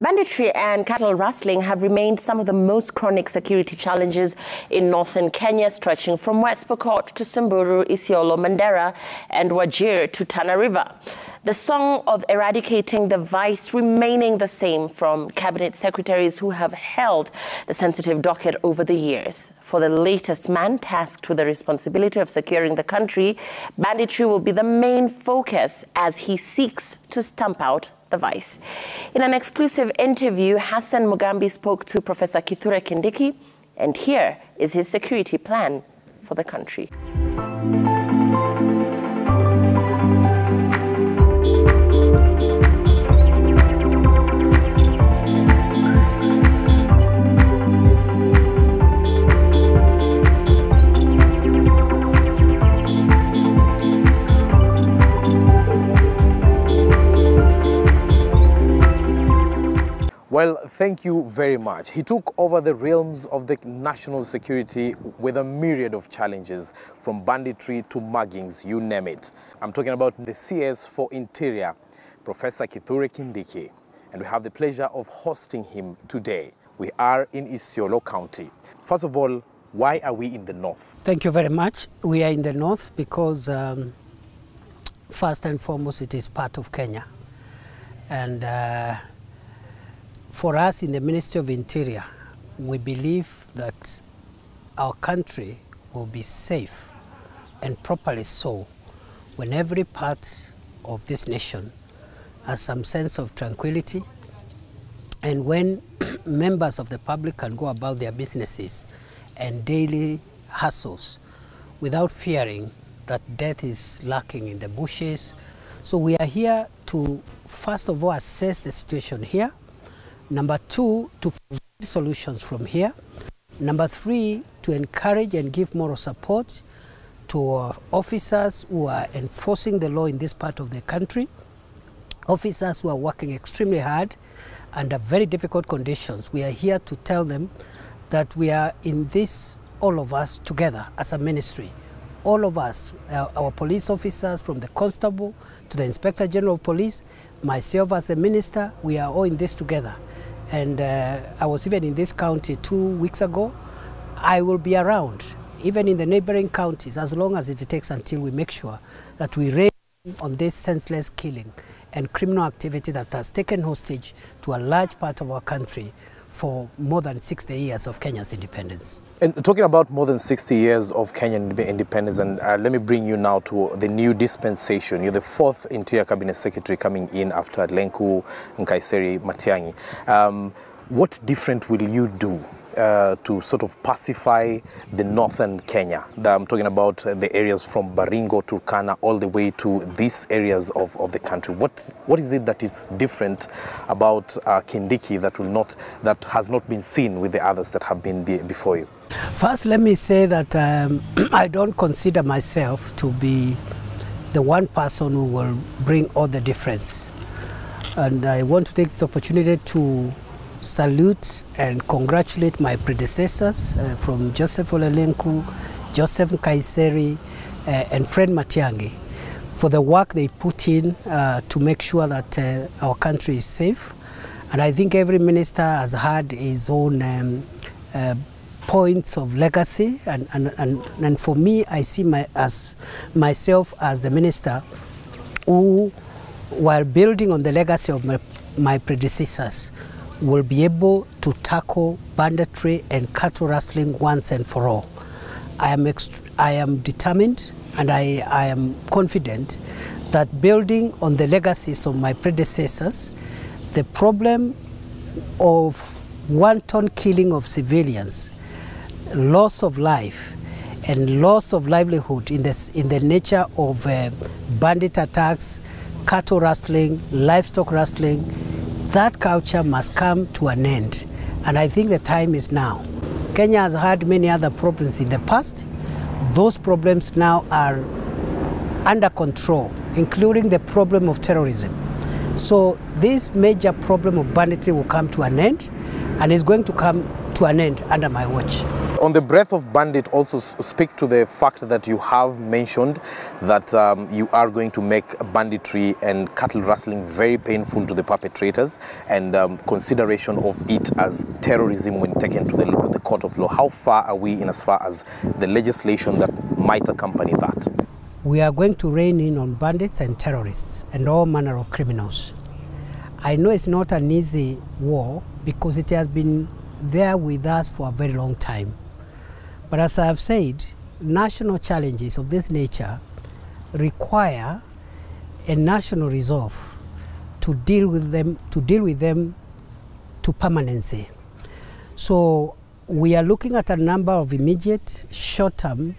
Banditry and cattle rustling have remained some of the most chronic security challenges in northern Kenya, stretching from West Pokot to Samburu, Isiolo, Mandera and Wajir to Tana River. The song of eradicating the vice remaining the same from Cabinet Secretaries who have held the sensitive docket over the years. For the latest man tasked with the responsibility of securing the country, banditry will be the main focus as he seeks to stamp out the vice. In an exclusive interview, Hassan Mugambi spoke to Professor Kithure Kindiki, and here is his security plan for the country. Well, thank you very much. He took over the realms of the national security with a myriad of challenges, from banditry to muggings, you name it. I'm talking about the CS for Interior, Professor Kithure Kindiki, and we have the pleasure of hosting him today. We are in Isiolo County. First of all, why are we in the north? Thank you very much. We are in the north because first and foremost, it is part of Kenya. And for us in the Ministry of Interior, we believe that our country will be safe and properly so when every part of this nation has some sense of tranquility, and when members of the public can go about their businesses and daily hustles without fearing that death is lurking in the bushes. So we are here to, first of all, assess the situation here. Number two, to provide solutions from here. Number three, to encourage and give moral support to our officers who are enforcing the law in this part of the country, officers who are working extremely hard under very difficult conditions. We are here to tell them that we are in this, all of us together as a ministry. All of us, our police officers, from the constable to the Inspector General of Police, myself as the minister, we are all in this together. And I was even in this county 2 weeks ago. I will be around, even in the neighboring counties, as long as it takes until we make sure that we rein on this senseless killing and criminal activity that has taken hostage to a large part of our country for more than 60 years of Kenya's independence. And talking about more than 60 years of Kenyan independence, and let me bring you now to the new dispensation. You're the fourth Interior Cabinet Secretary coming in after Lenku Nkaiseri Matiang'i. What different will you do to sort of pacify the northern Kenya? I'm talking about the areas from Baringo to Kana all the way to these areas of the country. What is it that is different about Kindiki that has not been seen with the others that have been before you? First, let me say that I don't consider myself to be the one person who will bring all the difference. And I want to take this opportunity to salute and congratulate my predecessors from Joseph Olelenku, Joseph Nkaiseri, and Fred Matiang'i for the work they put in to make sure that our country is safe. And I think every minister has had his own points of legacy, and for me, I see myself as the minister who, while building on the legacy of my predecessors, will be able to tackle banditry and cattle rustling once and for all. I am determined, and I am confident that building on the legacies of my predecessors, the problem of wanton killing of civilians, loss of life, and loss of livelihood in the nature of bandit attacks, cattle rustling, livestock rustling, that culture must come to an end. And I think the time is now. Kenya has had many other problems in the past. Those problems now are under control, including the problem of terrorism. So this major problem of banditry will come to an end, and is going to come to an end under my watch. On the breadth of bandit, also speak to the fact that you have mentioned that you are going to make banditry and cattle rustling very painful to the perpetrators, and consideration of it as terrorism when taken to the court of law. How far are we in as far as the legislation that might accompany that? We are going to rein in on bandits and terrorists and all manner of criminals. I know it's not an easy war because it has been there with us for a very long time. But as I have said, national challenges of this nature require a national resolve to deal with them to permanency. So we are looking at a number of immediate, short-term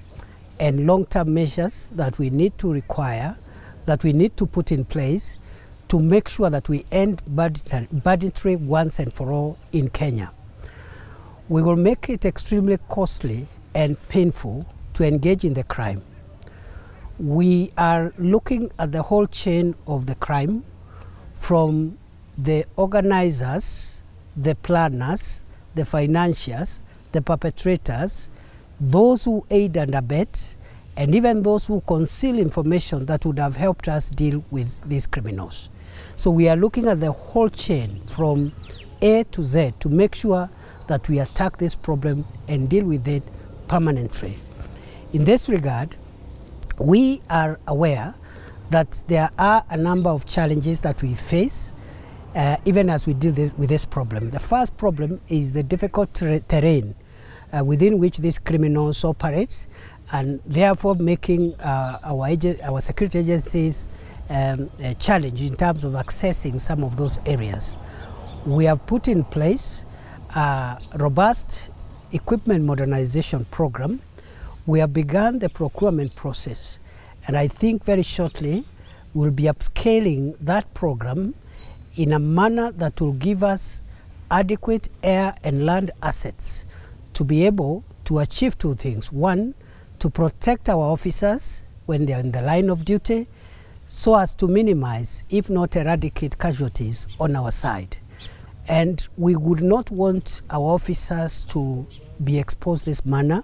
and long-term measures that we need to put in place to make sure that we end banditry once and for all in Kenya. We will make it extremely costly and painful to engage in the crime. We are looking at the whole chain of the crime, from the organizers, the planners, the financiers, the perpetrators, those who aid and abet, and even those who conceal information that would have helped us deal with these criminals. So we are looking at the whole chain from A to Z to make sure that we attack this problem and deal with it permanently. In this regard, we are aware that there are a number of challenges that we face even as we deal with this problem. The first problem is the difficult terrain within which these criminals operate, and therefore making our security agencies a challenge in terms of accessing some of those areas. We have put in place a robust equipment modernization program. We have begun the procurement process, and I think very shortly we'll be upscaling that program in a manner that will give us adequate air and land assets to be able to achieve two things. One, to protect our officers when they are in the line of duty, so as to minimize, if not eradicate, casualties on our side. And we would not want our officers to be exposed this manner.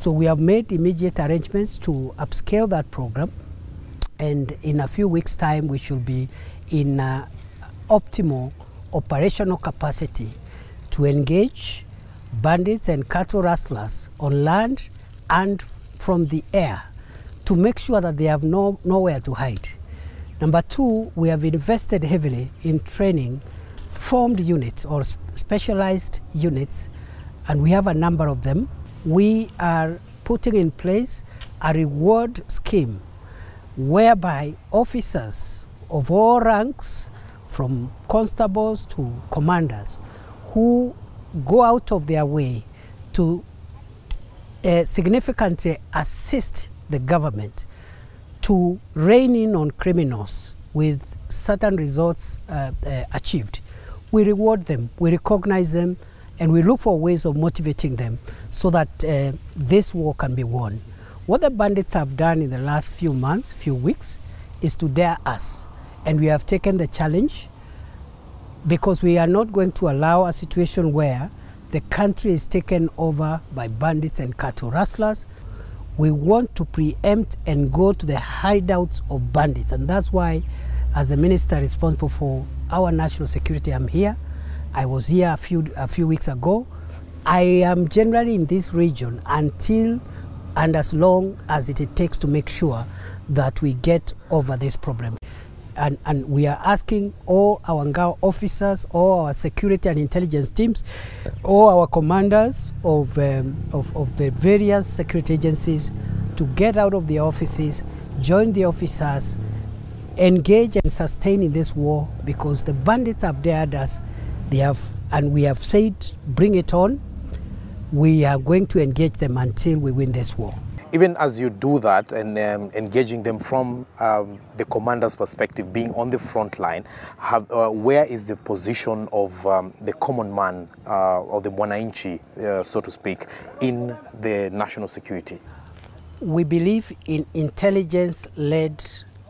So we have made immediate arrangements to upscale that program. And in a few weeks' time, we should be in optimal operational capacity to engage bandits and cattle rustlers on land and from the air, to make sure that they have nowhere to hide. Number two, we have invested heavily in training formed units or specialized units, and we have a number of them. We are putting in place a reward scheme whereby officers of all ranks, from constables to commanders, who go out of their way to significantly assist the government to rein in on criminals with certain results achieved. We reward them, we recognize them, and we look for ways of motivating them so that this war can be won. What the bandits have done in the last few months, few weeks, is to dare us. And we have taken the challenge, because we are not going to allow a situation where the country is taken over by bandits and cattle rustlers. We want to preempt and go to the hideouts of bandits. And that's why, as the minister responsible for our national security, I'm here. I was here a few weeks ago. I am generally in this region until and as long as it takes to make sure that we get over this problem. And we are asking all our Ngao officers, all our security and intelligence teams, all our commanders of the various security agencies to get out of the offices, join the officers, engage and sustain in this war, because the bandits have dared us. And we have said, bring it on. We are going to engage them until we win this war. Even as you do that and engaging them from the commander's perspective, being on the front line, where is the position of the common man or the mwananchi, so to speak, in the national security? We believe in intelligence-led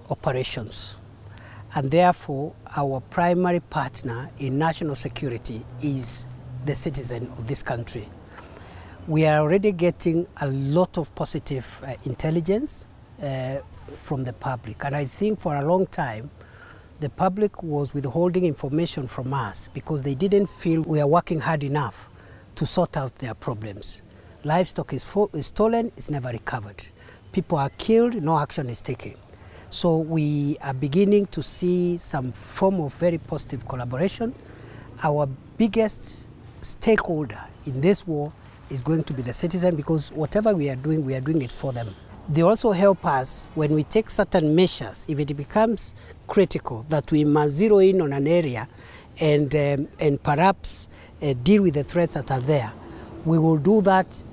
operations, and therefore our primary partner in national security is the citizen of this country. We are already getting a lot of positive intelligence from the public. And I think for a long time, the public was withholding information from us because they didn't feel we are working hard enough to sort out their problems. Livestock is stolen, it's never recovered. People are killed, no action is taken. So we are beginning to see some form of very positive collaboration. Our biggest stakeholder in this war is going to be the citizen, because whatever we are doing it for them. They also help us when we take certain measures, if it becomes critical that we must zero in on an area and perhaps deal with the threats that are there. We will do that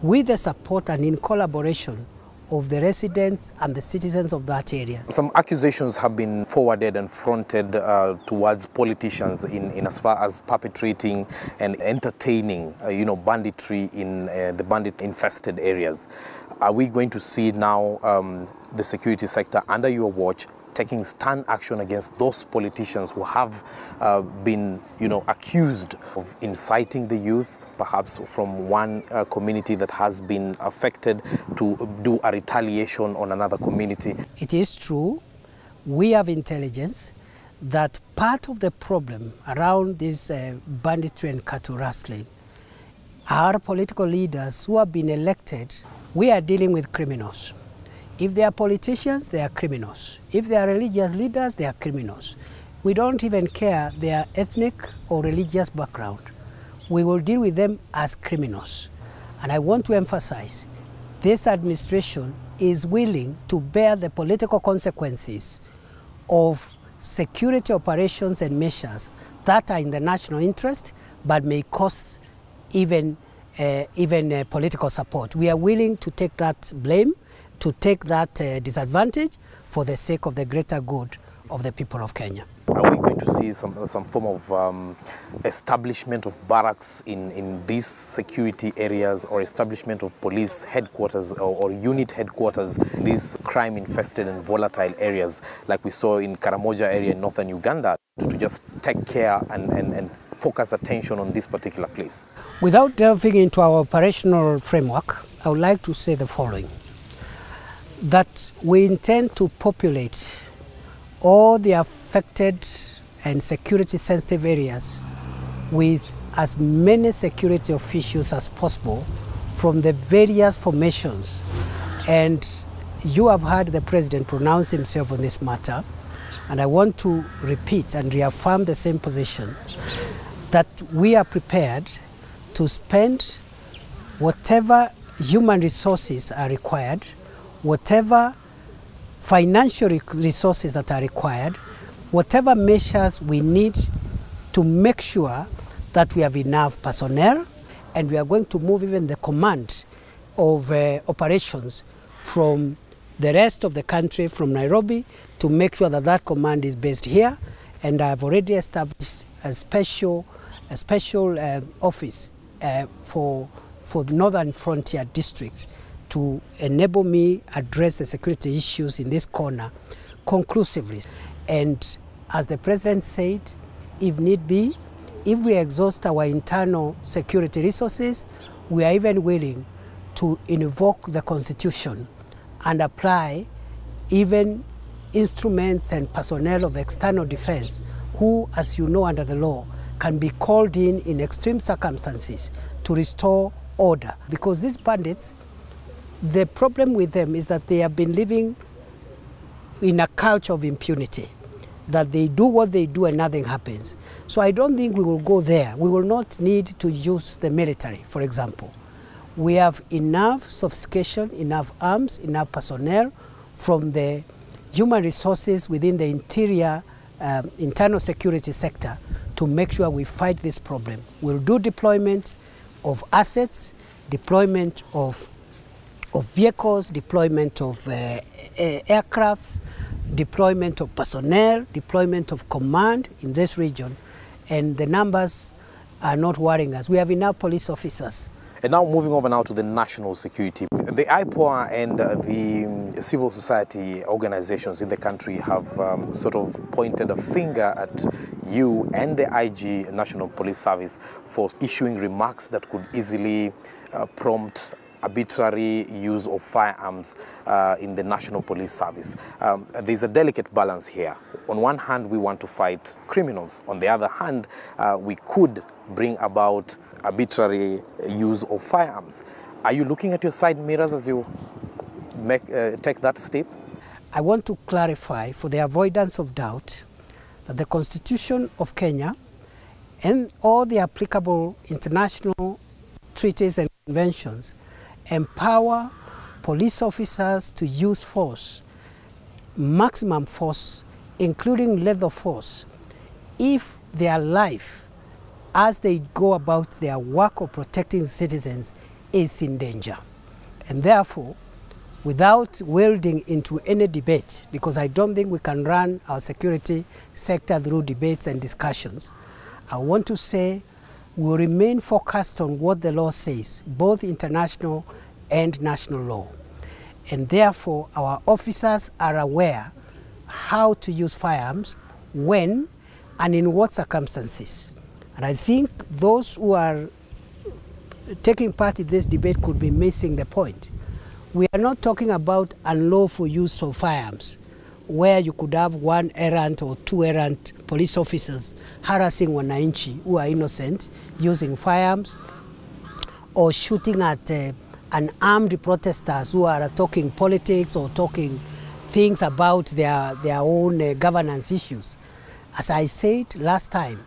with the support and in collaboration of the residents and the citizens of that area. Some accusations have been forwarded and fronted towards politicians in as far as perpetrating and entertaining, banditry in the bandit-infested areas. Are we going to see now the security sector under your watch taking stern action against those politicians who have been, accused of inciting the youth, perhaps from one community that has been affected, to do a retaliation on another community? It is true. We have intelligence that part of the problem around this banditry and cattle rustling are political leaders who have been elected. We are dealing with criminals. If they are politicians, they are criminals. If they are religious leaders, they are criminals. We don't even care their ethnic or religious background. We will deal with them as criminals. And I want to emphasize, this administration is willing to bear the political consequences of security operations and measures that are in the national interest, but may cost even political support. We are willing to take that blame, to take that disadvantage for the sake of the greater good of the people of Kenya. Are we going to see some form of establishment of barracks in these security areas, or establishment of police headquarters or unit headquarters in these crime-infested and volatile areas, like we saw in Karamoja area in northern Uganda, to just take care and focus attention on this particular place? Without delving into our operational framework, I would like to say the following: that we intend to populate all the affected and security-sensitive areas with as many security officials as possible from the various formations. And you have heard the President pronounce himself on this matter, and I want to repeat and reaffirm the same position, that we are prepared to spend whatever human resources are required, whatever financial resources that are required, whatever measures we need to make sure that we have enough personnel, and we are going to move even the command of operations from the rest of the country, from Nairobi, to make sure that that command is based here. And I have already established a special office for the Northern Frontier districts to enable me address the security issues in this corner conclusively. And as the President said, if need be, if we exhaust our internal security resources, we are even willing to invoke the Constitution and apply even instruments and personnel of external defense who, as you know, under the law, can be called in extreme circumstances to restore order. Because these bandits, the problem with them is that they have been living in a culture of impunity, that they do what they do and nothing happens. So I don't think we will go there. We will not need to use the military, for example. We have enough sophistication, enough arms, enough personnel from the human resources within the internal security sector to make sure we fight this problem. We'll do deployment of assets, deployment of vehicles, deployment of aircrafts, deployment of personnel, deployment of command in this region, and the numbers are not worrying us. We have enough police officers And now moving over now to the national security. The IPOA and the civil society organizations in the country have sort of pointed a finger at you and the IG National Police Service for issuing remarks that could easily prompt arbitrary use of firearms in the National Police Service. There's a delicate balance here. On one hand, we want to fight criminals. On the other hand, we could bring about arbitrary use of firearms. Are you looking at your side mirrors as you take that step? I want to clarify, for the avoidance of doubt, that the Constitution of Kenya and all the applicable international treaties and conventions empower police officers to use force, maximum force, including lethal force, if their life, as they go about their work of protecting citizens, is in danger. And therefore, without wading into any debate, because I don't think we can run our security sector through debates and discussions, I want to say we will remain focused on what the law says, both international and national law. And therefore, our officers are aware how to use firearms, when, and in what circumstances. And I think those who are taking part in this debate could be missing the point. We are not talking about unlawful use of firearms, where you could have one errant or two errant police officers harassing wananchi who are innocent using firearms, or shooting at unarmed protesters who are talking politics or talking things about their own governance issues. As I said last time,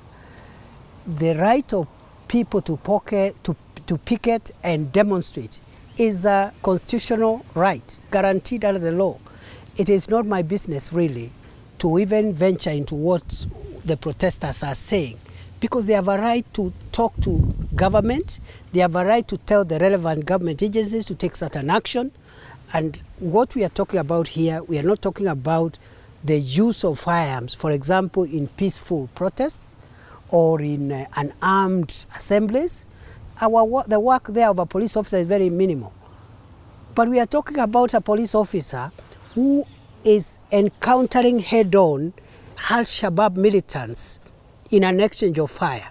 the right of people to picket and demonstrate is a constitutional right guaranteed under the law. It is not my business really to even venture into what the protesters are saying, because they have a right to talk to government, they have a right to tell the relevant government agencies to take certain action. And what we are talking about here, we are not talking about the use of firearms, for example, in peaceful protests or in unarmed assemblies. The work there of a police officer is very minimal. But we are talking about a police officer who is encountering head-on Al-Shabaab militants in an exchange of fire.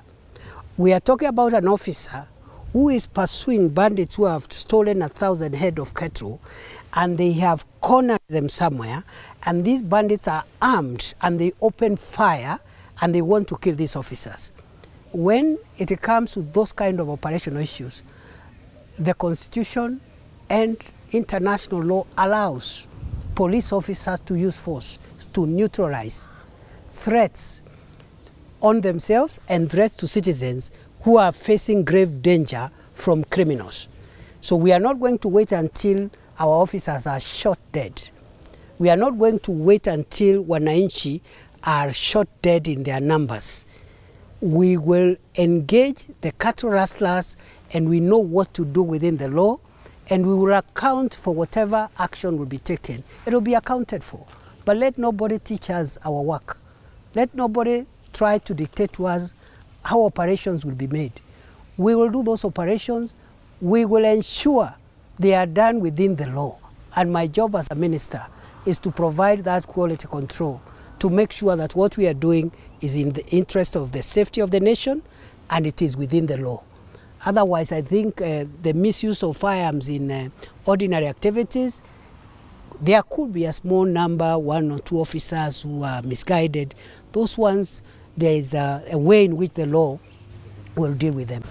We are talking about an officer who is pursuing bandits who have stolen 1,000 head of cattle, and they have cornered them somewhere, and these bandits are armed and they open fire and they want to kill these officers. When it comes to those kind of operational issues, the Constitution and international law allows police officers to use force to neutralize threats on themselves and threats to citizens who are facing grave danger from criminals. So we are not going to wait until our officers are shot dead. We are not going to wait until wananchi are shot dead in their numbers. We will engage the cattle rustlers, and we know what to do within the law, and we will account for whatever action will be taken. It will be accounted for. But let nobody teach us our work. Let nobody try to dictate to us how operations will be made. We will do those operations. We will ensure they are done within the law. And my job as a minister is to provide that quality control, to make sure that what we are doing is in the interest of the safety of the nation and it is within the law. Otherwise, I think the misuse of firearms in ordinary activities, there could be a small number, 1 or 2 officers who are misguided. Those ones, there is a way in which the law will deal with them.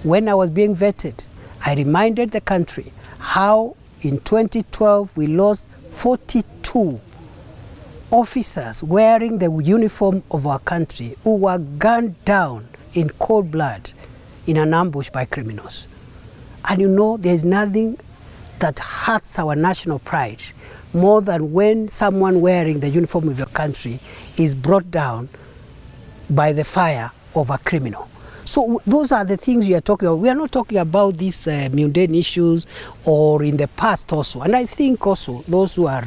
When I was being vetted, I reminded the country how in 2012 we lost 42 officers wearing the uniform of our country who were gunned down in cold blood in an ambush by criminals. And you know, there's nothing that hurts our national pride more than when someone wearing the uniform of your country is brought down by the fire of a criminal. So those are the things we are talking about. We are not talking about these mundane issues or in the past also. And I think also those who are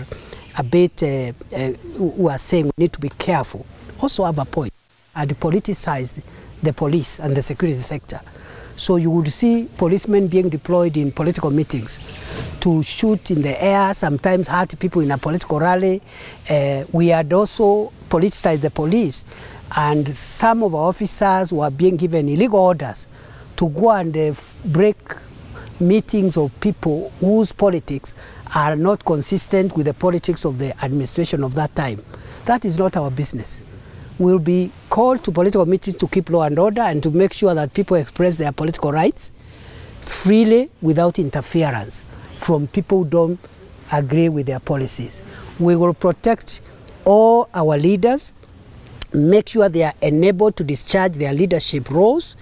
a bit, who are saying we need to be careful, also have a point. And politicize the police and the security sector. So you would see policemen being deployed in political meetings to shoot in the air, sometimes hurt people in a political rally. We had also politicized the police, and some of our officers were being given illegal orders to go and break meetings of people whose politics are not consistent with the politics of the administration of that time. That is not our business. We'll be called to political meetings to keep law and order and to make sure that people express their political rights freely without interference from people who don't agree with their policies. We will protect all our leaders, make sure they are enabled to discharge their leadership roles,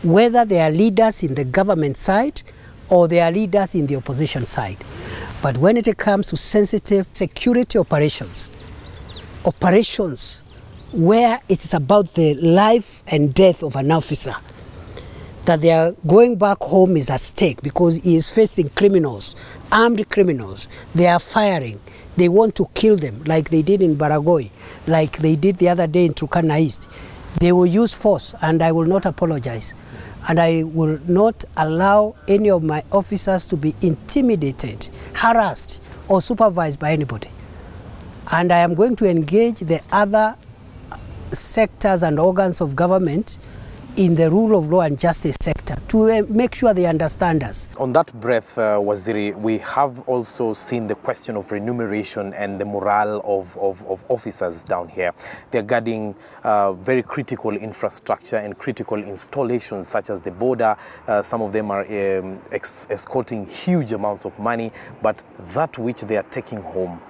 whether they are leaders in the government side or they are leaders in the opposition side. But when it comes to sensitive security operations where it is about the life and death of an officer, that they are going back home is at stake because he is facing criminals, armed criminals. They are firing. They want to kill them like they did in Baragoi, like they did the other day in Turkana East. They will use force, and I will not apologize. And I will not allow any of my officers to be intimidated, harassed, or supervised by anybody. And I am going to engage the other sectors and organs of government in the rule of law and justice sector to make sure they understand us. On that breath, Waziri, we have also seen the question of remuneration and the morale of officers down here. They're guarding very critical infrastructure and critical installations such as the border. Some of them are escorting huge amounts of money, but that which they are taking home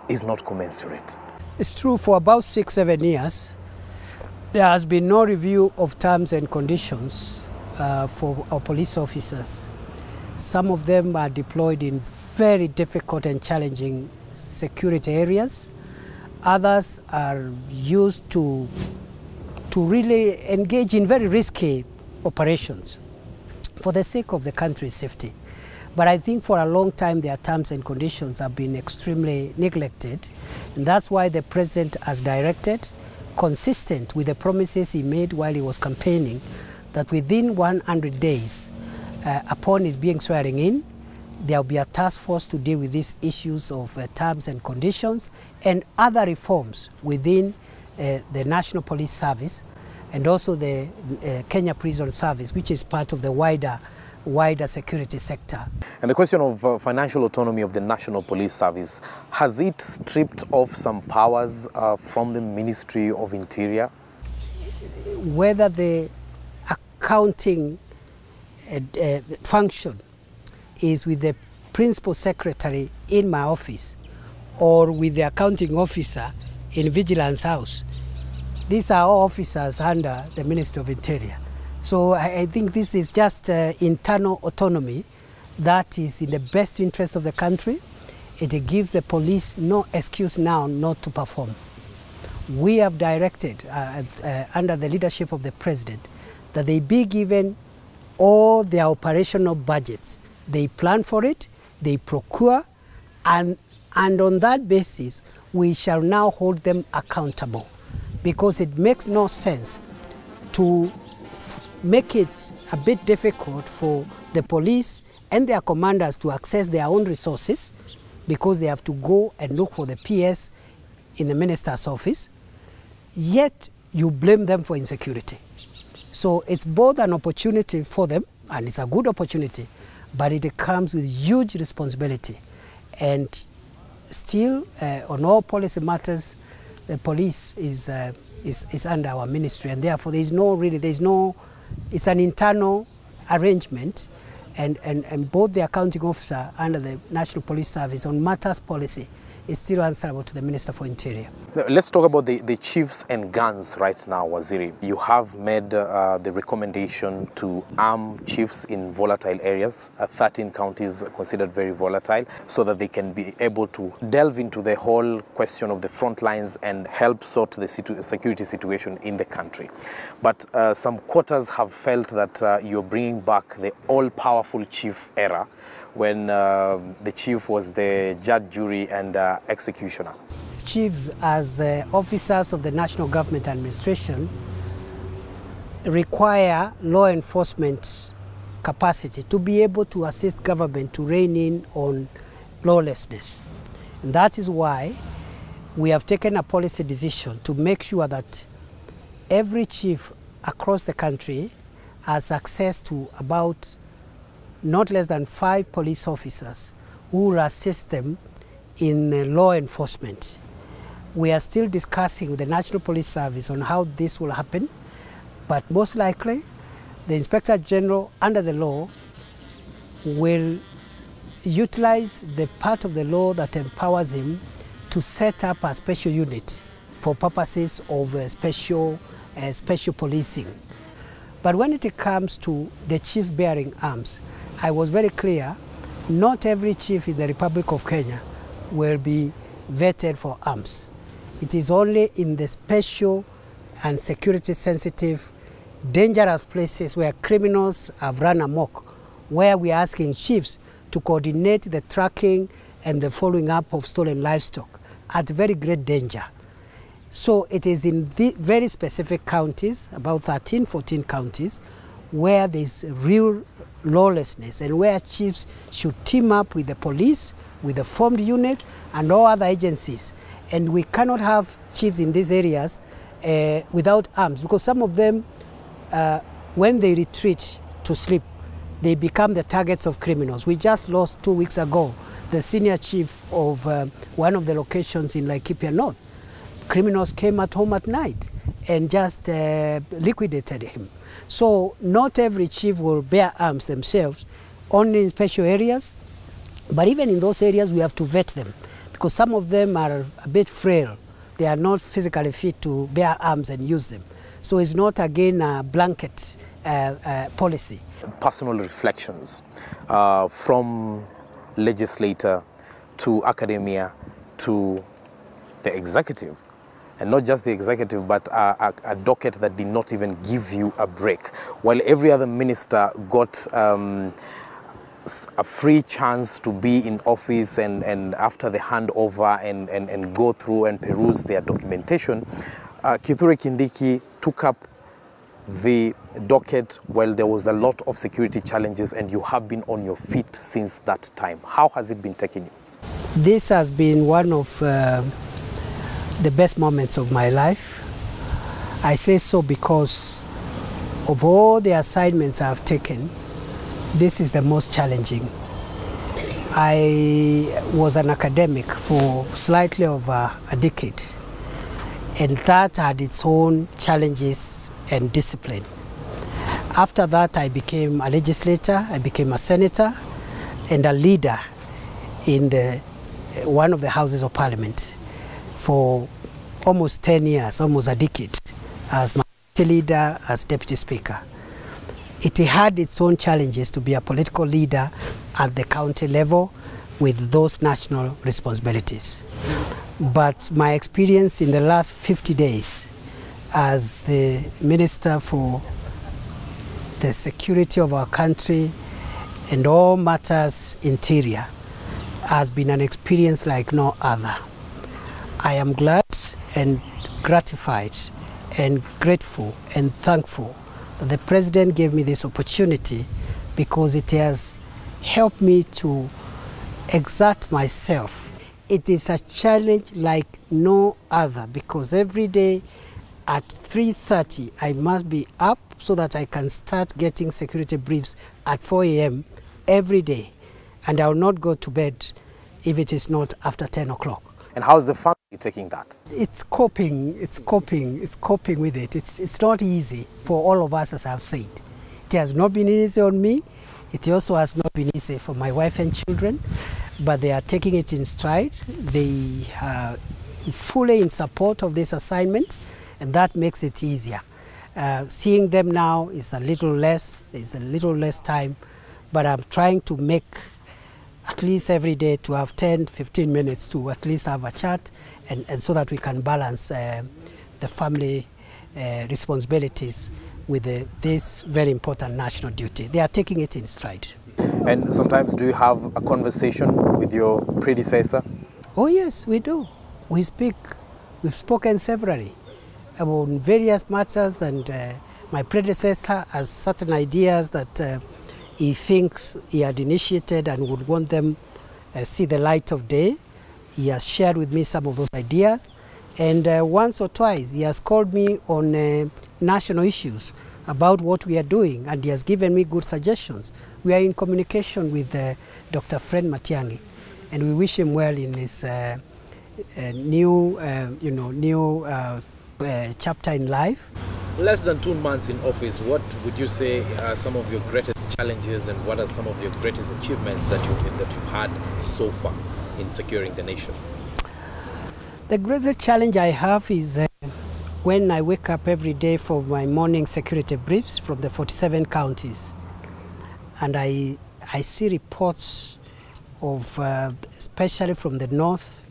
is not commensurate. It's true, for about 6-7 years, there has been no review of terms and conditions for our police officers. Some of them are deployed in very difficult and challenging security areas. Others are used to really engage in very risky operations for the sake of the country's safety. But I think for a long time their terms and conditions have been extremely neglected, and that's why the President has directed, consistent with the promises he made while he was campaigning, that within 100 days upon his being swearing in, there will be a task force to deal with these issues of terms and conditions and other reforms within the National Police Service and also the Kenya Prison Service, which is part of the wider security sector. And the question of financial autonomy of the National Police Service, has it stripped off some powers from the Ministry of Interior? Whether the accounting function is with the Principal Secretary in my office or with the accounting officer in Vigilance House, these are all officers under the Ministry of Interior. So I think this is just internal autonomy that is in the best interest of the country. It gives the police no excuse now not to perform. We have directed, under the leadership of the President, that they be given all their operational budgets. They plan for it, they procure, and on that basis, we shall now hold them accountable. Because it makes no sense to make it a bit difficult for the police and their commanders to access their own resources because they have to go and look for the PS in the minister's office, yet you blame them for insecurity. So it's both an opportunity for them, and it's a good opportunity, but it comes with huge responsibility. And still, on all policy matters, the police is under our ministry, and therefore it's an internal arrangement, and both the accounting officer under the National Police Service on matters policy is still answerable to the Minister for Interior. Now, let's talk about the chiefs and guns right now, Waziri. You have made the recommendation to arm chiefs in volatile areas, 13 counties considered very volatile, so that they can be able to delve into the whole question of the front lines and help sort the security situation in the country. But some quarters have felt that you're bringing back the all-powerful chief era, when the chief was the judge, jury, and executioner. Chiefs, as officers of the national government administration, require law enforcement capacity to be able to assist government to rein in on lawlessness. And that is why we have taken a policy decision to make sure that every chief across the country has access to about not less than 5 police officers who will assist them in law enforcement. We are still discussing with the National Police Service on how this will happen, but most likely the Inspector General under the law will utilize the part of the law that empowers him to set up a special unit for purposes of special policing. But when it comes to the chiefs bearing arms, I was very clear, not every chief in the Republic of Kenya will be vetted for arms. It is only in the special and security sensitive, dangerous places where criminals have run amok, where we are asking chiefs to coordinate the tracking and the following up of stolen livestock at very great danger. So it is in the very specific counties, about 13, 14 counties, where there is real lawlessness and where chiefs should team up with the police, with the formed unit and all other agencies. And we cannot have chiefs in these areas without arms, because some of them, when they retreat to sleep, they become the targets of criminals. We just lost 2 weeks ago the senior chief of one of the locations in Laikipia North. Criminals came at home at night and just liquidated him. So not every chief will bear arms themselves, only in special areas. But even in those areas, we have to vet them, because some of them are a bit frail. They are not physically fit to bear arms and use them. So it's not, again, a blanket policy. Personal reflections from legislator to academia to the executive. And not just the executive, but a docket that did not even give you a break. While every other minister got a free chance to be in office and after the handover and go through and peruse their documentation, Kithure Kindiki took up the docket while there was a lot of security challenges, and you have been on your feet since that time. How has it been taking you? This has been one of the best moments of my life. I say so because of all the assignments I've taken, this is the most challenging. I was an academic for slightly over a decade, and that had its own challenges and discipline. After that, I became a legislator, I became a senator, and a leader in one of the houses of parliament for almost 10 years, almost a decade, as minority leader, as deputy speaker. It had its own challenges to be a political leader at the county level with those national responsibilities. But my experience in the last 50 days as the Minister for the security of our country and all matters interior has been an experience like no other. I am glad and gratified and grateful and thankful that the President gave me this opportunity, because it has helped me to exert myself. It is a challenge like no other, because every day at 3:30 I must be up so that I can start getting security briefs at 4 a.m. every day, and I will not go to bed if it is not after 10 o'clock. And how's the family taking that? It's coping with it. It's not easy for all of us, as I've said. It has not been easy on me. It also has not been easy for my wife and children, but they are taking it in stride. They are fully in support of this assignment, and that makes it easier. Seeing them now is a little less time, but I'm trying to make at least every day to have 10, 15 minutes to at least have a chat, and so that we can balance the family responsibilities with this very important national duty. They are taking it in stride. And sometimes do you have a conversation with your predecessor? Oh yes, we do. We've spoken severally about various matters, and My predecessor has certain ideas that he thinks he had initiated and would want them see the light of day. He has shared with me some of those ideas, and once or twice he has called me on national issues about what we are doing, and he has given me good suggestions. We are in communication with Dr. Fred Matiang'i, and we wish him well in his new chapter in life. Less than 2 months in office, what would you say are some of your greatest challenges, and what are some of your greatest achievements that you've had so far in securing the nation? The greatest challenge I have is when I wake up every day for my morning security briefs from the 47 counties, and I see reports of, especially from the north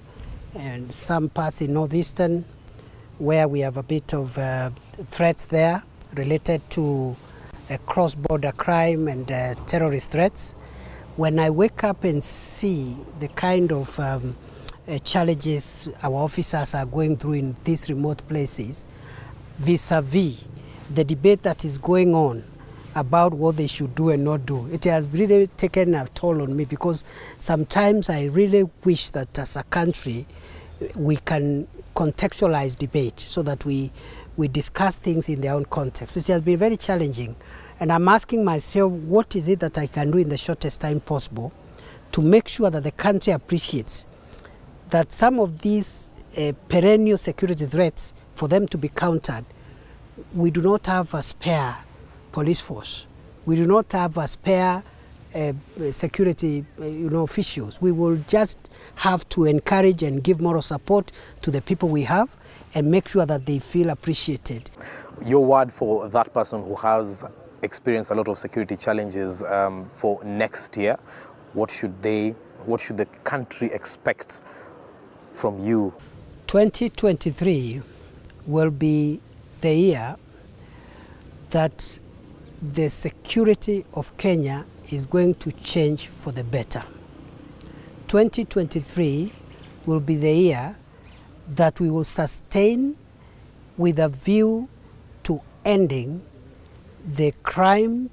and some parts in northeastern, where we have a bit of threats there related to cross-border crime and terrorist threats. When I wake up and see the kind of challenges our officers are going through in these remote places, vis-a-vis the debate that is going on about what they should do and not do, it has really taken a toll on me, because sometimes I really wish that as a country we can contextualize debate so that we discuss things in their own context, which has been very challenging. And I'm asking myself, what is it that I can do in the shortest time possible to make sure that the country appreciates that some of these perennial security threats, for them to be countered, we do not have a spare police force. We do not have a spare security officials. We will just have to encourage and give moral support to the people we have and make sure that they feel appreciated. Your word for that person who has experienced a lot of security challenges for next year, what should the country expect from you? 2023 will be the year that the security of Kenya is going to change for the better. 2023 will be the year that we will sustain with a view to ending the crime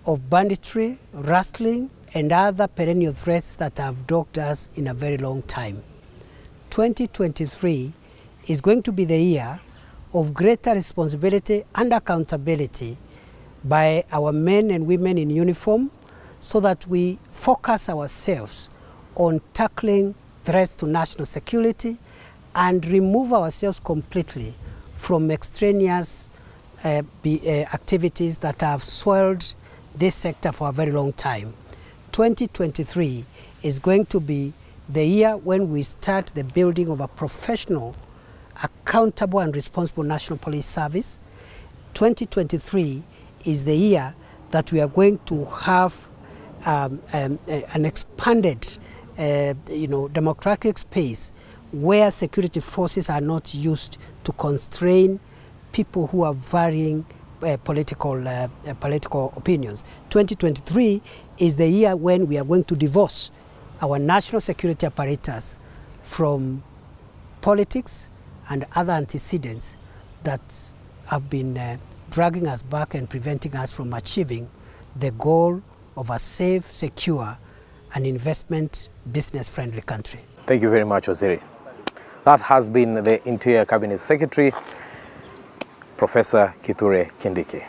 of banditry, rustling, and other perennial threats that have dogged us in a very long time. 2023 is going to be the year of greater responsibility and accountability by our men and women in uniform, so that we focus ourselves on tackling threats to national security and remove ourselves completely from extraneous activities that have swelled this sector for a very long time. 2023 is going to be the year when we start the building of a professional, accountable and responsible National Police Service. 2023 is the year that we are going to have an expanded democratic space where security forces are not used to constrain people who have varying political opinions. 2023 is the year when we are going to divorce our national security apparatus from politics and other antecedents that have been dragging us back and preventing us from achieving the goal of a safe, secure, and investment business-friendly country. Thank you very much, Waziri. That has been the Interior Cabinet Secretary, Professor Kithure Kindiki.